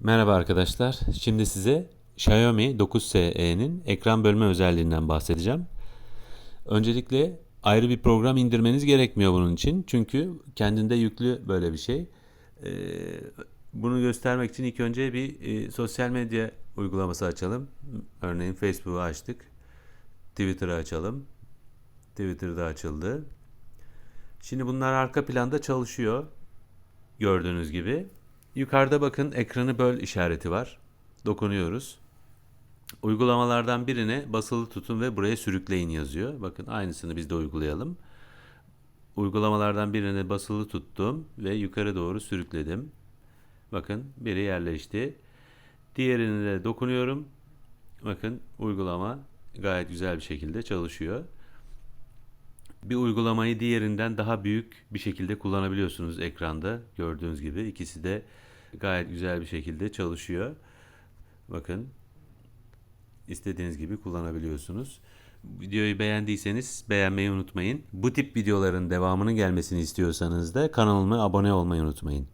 Merhaba arkadaşlar. Şimdi size Xiaomi 9SE'nin ekran bölme özelliğinden bahsedeceğim. Öncelikle ayrı bir program indirmeniz gerekmiyor bunun için. Çünkü kendinde yüklü böyle bir şey. Ee, Bunu göstermek için ilk önce bir sosyal medya uygulaması açalım. Örneğin Facebook'u açtık. Twitter'ı açalım. Twitter'da açıldı. Şimdi bunlar arka planda çalışıyor. Gördüğünüz gibi. Yukarıda bakın ekranı böl işareti var. Dokunuyoruz. Uygulamalardan birine basılı tutun ve buraya sürükleyin yazıyor. Bakın aynısını biz de uygulayalım. Uygulamalardan birine basılı tuttum ve yukarı doğru sürükledim. Bakın biri yerleşti. Diğerine de dokunuyorum. Bakın uygulama gayet güzel bir şekilde çalışıyor. Bir uygulamayı diğerinden daha büyük bir şekilde kullanabiliyorsunuz ekranda. Gördüğünüz gibi ikisi de gayet güzel bir şekilde çalışıyor. Bakın istediğiniz gibi kullanabiliyorsunuz. Videoyu beğendiyseniz beğenmeyi unutmayın. Bu tip videoların devamının gelmesini istiyorsanız da kanalıma abone olmayı unutmayın.